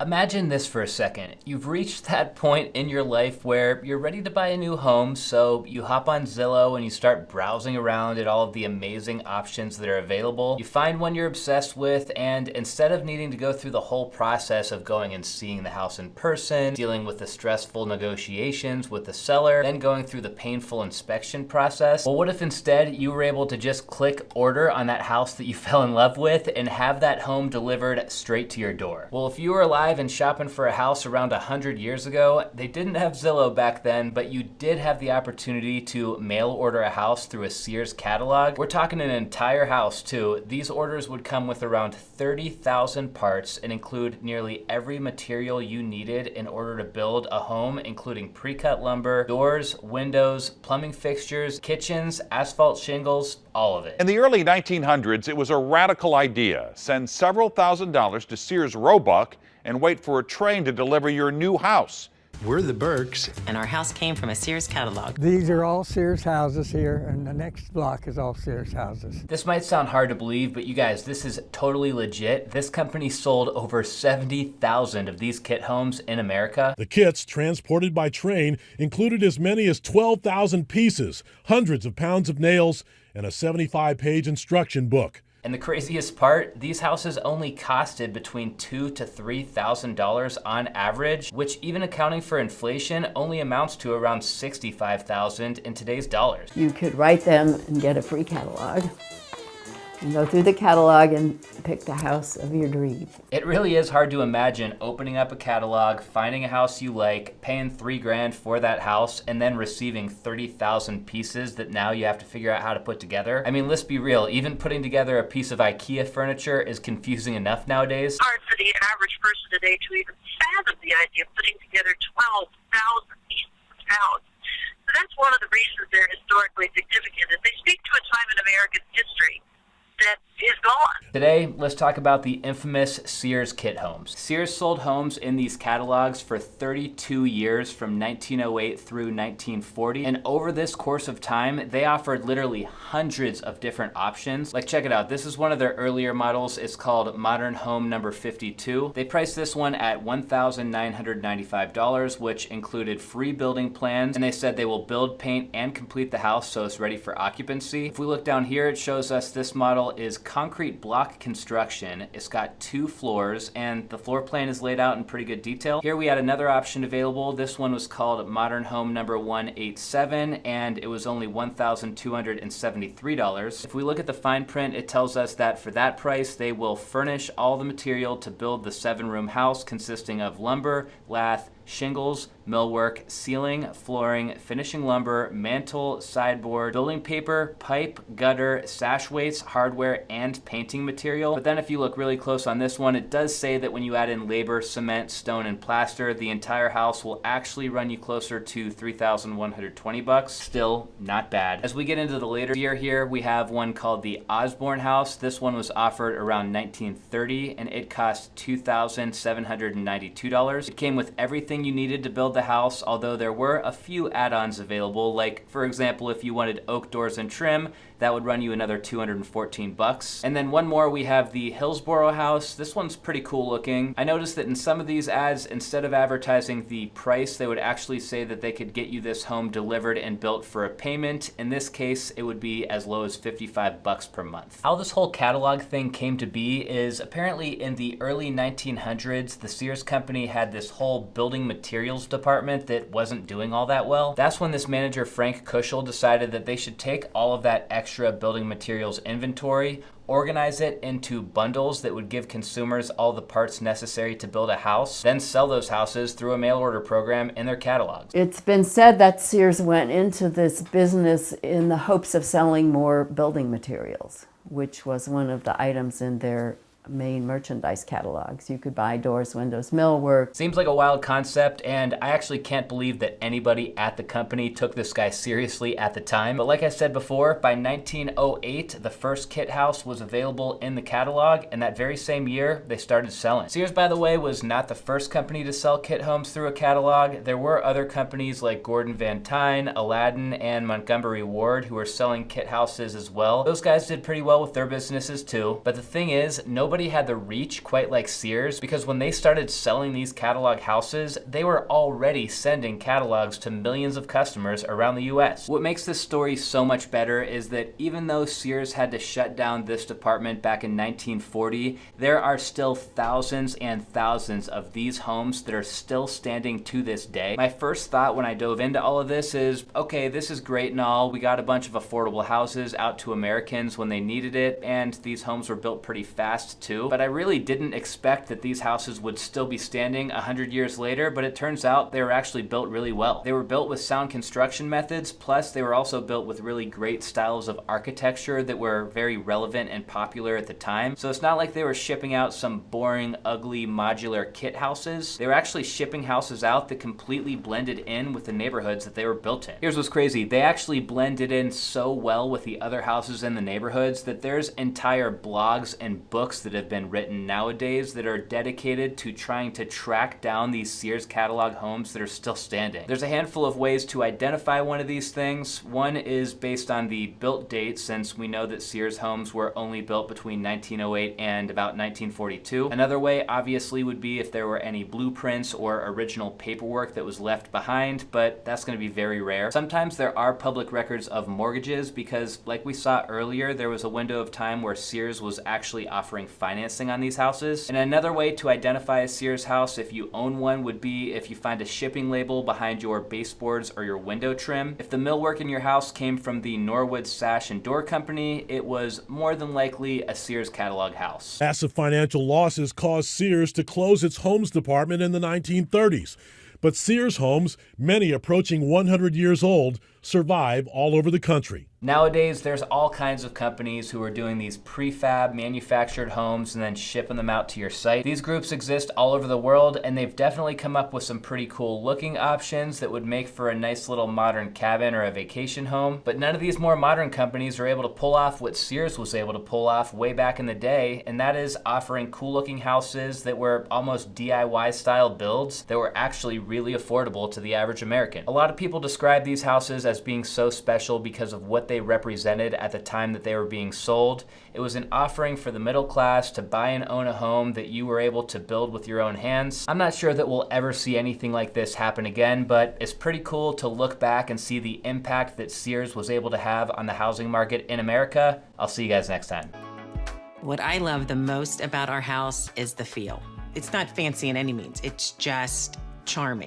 Imagine this for a second. You've reached that point in your life where you're ready to buy a new home, so you hop on Zillow and you start browsing around at all of the amazing options that are available. You find one you're obsessed with, and instead of needing to go through the whole process of going and seeing the house in person, dealing with the stressful negotiations with the seller, then going through the painful inspection process, well, what if instead you were able to just click order on that house that you fell in love with and have that home delivered straight to your door? Well, if you were alive and shopping for a house around 100 years ago, they didn't have Zillow back then, but you did have the opportunity to mail order a house through a Sears catalog. We're talking an entire house too. These orders would come with around 30,000 parts and include nearly every material you needed in order to build a home, including pre-cut lumber, doors, windows, plumbing fixtures, kitchens, asphalt shingles, all of it. In the early 1900s, it was a radical idea. Send several $1,000s to Sears Roebuck and wait for a train to deliver your new house. We're the Burks, and our house came from a Sears catalog. These are all Sears houses here, and the next block is all Sears houses. This might sound hard to believe, but you guys, this is totally legit. This company sold over 70,000 of these kit homes in America. The kits, transported by train, included as many as 12,000 pieces, hundreds of pounds of nails, and a 75-page instruction book. And the craziest part, these houses only costed between $2,000 to $3,000 on average, which even accounting for inflation only amounts to around $65,000 in today's dollars. You could write them and get a free catalog and go through the catalog and pick the house of your dreams. It really is hard to imagine opening up a catalog, finding a house you like, paying $3,000 for that house, and then receiving 30,000 pieces that now you have to figure out how to put together. I mean, let's be real, even putting together a piece of IKEA furniture is confusing enough nowadays. It's hard for the average person today to even fathom the idea of putting together 12,000 pieces of house. So that's one of the reasons they're historically significant, is they speak to a time in American history that is gone. Today, let's talk about the infamous Sears kit homes. Sears sold homes in these catalogs for 32 years from 1908 through 1940. And over this course of time, they offered literally hundreds of different options. Like, check it out. This is one of their earlier models. It's called Modern Home number 52. They priced this one at $1,995, which included free building plans. And they said they will build, paint, and complete the house so it's ready for occupancy. If we look down here, it shows us this model is concrete block construction. It's got 2 floors, and the floor plan is laid out in pretty good detail. Here we had another option available. This one was called Modern Home number 187, and it was only $1,273. If we look at the fine print, it tells us that for that price, they will furnish all the material to build the 7-room house consisting of lumber, lath, shingles, millwork, ceiling, flooring, finishing lumber, mantle, sideboard, building paper, pipe, gutter, sash weights, hardware, and painting material. But then if you look really close on this one, it does say that when you add in labor, cement, stone, and plaster, the entire house will actually run you closer to $3,120. Still not bad. As we get into the later year here, we have one called the Osborne House. This one was offered around 1930, and it cost $2,792. It came with everything you needed to build the house, although there were a few add-ons available. Like, for example, if you wanted oak doors and trim, that would run you another $214. And then one more, we have the Hillsborough House. This one's pretty cool looking. I noticed that in some of these ads, instead of advertising the price, they would actually say that they could get you this home delivered and built for a payment. In this case, it would be as low as $55 per month. How this whole catalog thing came to be is apparently in the early 1900s, the Sears company had this whole building materials department that wasn't doing all that well. That's when this manager, Frank Kushel, decided that they should take all of that extra building materials inventory, organize it into bundles that would give consumers all the parts necessary to build a house, then sell those houses through a mail order program in their catalogs. It's been said that Sears went into this business in the hopes of selling more building materials, which was one of the items in their main merchandise catalogs. You could buy doors, windows, millwork. Seems like a wild concept, and I actually can't believe that anybody at the company took this guy seriously at the time. But like I said before, by 1908, the first kit house was available in the catalog, and that very same year, they started selling. Sears, by the way, was not the first company to sell kit homes through a catalog. There were other companies like Gordon Van Tyne, Aladdin, and Montgomery Ward who were selling kit houses as well. Those guys did pretty well with their businesses too. But the thing is, nobody nobody had the reach quite like Sears, because when they started selling these catalog houses, they were already sending catalogs to millions of customers around the US. What makes this story so much better is that even though Sears had to shut down this department back in 1940, there are still thousands and thousands of these homes that are still standing to this day. My first thought when I dove into all of this is, okay, this is great and all. We got a bunch of affordable houses out to Americans when they needed it, and these homes were built pretty fast too. But I really didn't expect that these houses would still be standing 100 years later, but it turns out they were actually built really well. They were built with sound construction methods, plus they were also built with really great styles of architecture that were very relevant and popular at the time. So it's not like they were shipping out some boring, ugly, modular kit houses. They were actually shipping houses out that completely blended in with the neighborhoods that they were built in. Here's what's crazy. They actually blended in so well with the other houses in the neighborhoods that there's entire blogs and books that have been written nowadays that are dedicated to trying to track down these Sears catalog homes that are still standing. There's a handful of ways to identify one of these things. One is based on the built date, since we know that Sears homes were only built between 1908 and about 1942. Another way, obviously, would be if there were any blueprints or original paperwork that was left behind, but that's going to be very rare. Sometimes there are public records of mortgages because, like we saw earlier, there was a window of time where Sears was actually offering financing on these houses. And another way to identify a Sears house, if you own one, would be if you find a shipping label behind your baseboards or your window trim. If the millwork in your house came from the Norwood Sash and Door Company, it was more than likely a Sears catalog house. Massive financial losses caused Sears to close its homes department in the 1930s. But Sears homes, many approaching 100 years old, survive all over the country. Nowadays, there's all kinds of companies who are doing these prefab manufactured homes and then shipping them out to your site. These groups exist all over the world, and they've definitely come up with some pretty cool looking options that would make for a nice little modern cabin or a vacation home. But none of these more modern companies are able to pull off what Sears was able to pull off way back in the day, and that is offering cool looking houses that were almost DIY style builds that were actually really affordable to the average American. A lot of people describe these houses as being so special because of what they represented at the time that they were being sold. It was an offering for the middle class to buy and own a home that you were able to build with your own hands. I'm not sure that we'll ever see anything like this happen again, but it's pretty cool to look back and see the impact that Sears was able to have on the housing market in America. I'll see you guys next time. What I love the most about our house is the feel. It's not fancy in any means, it's just charming.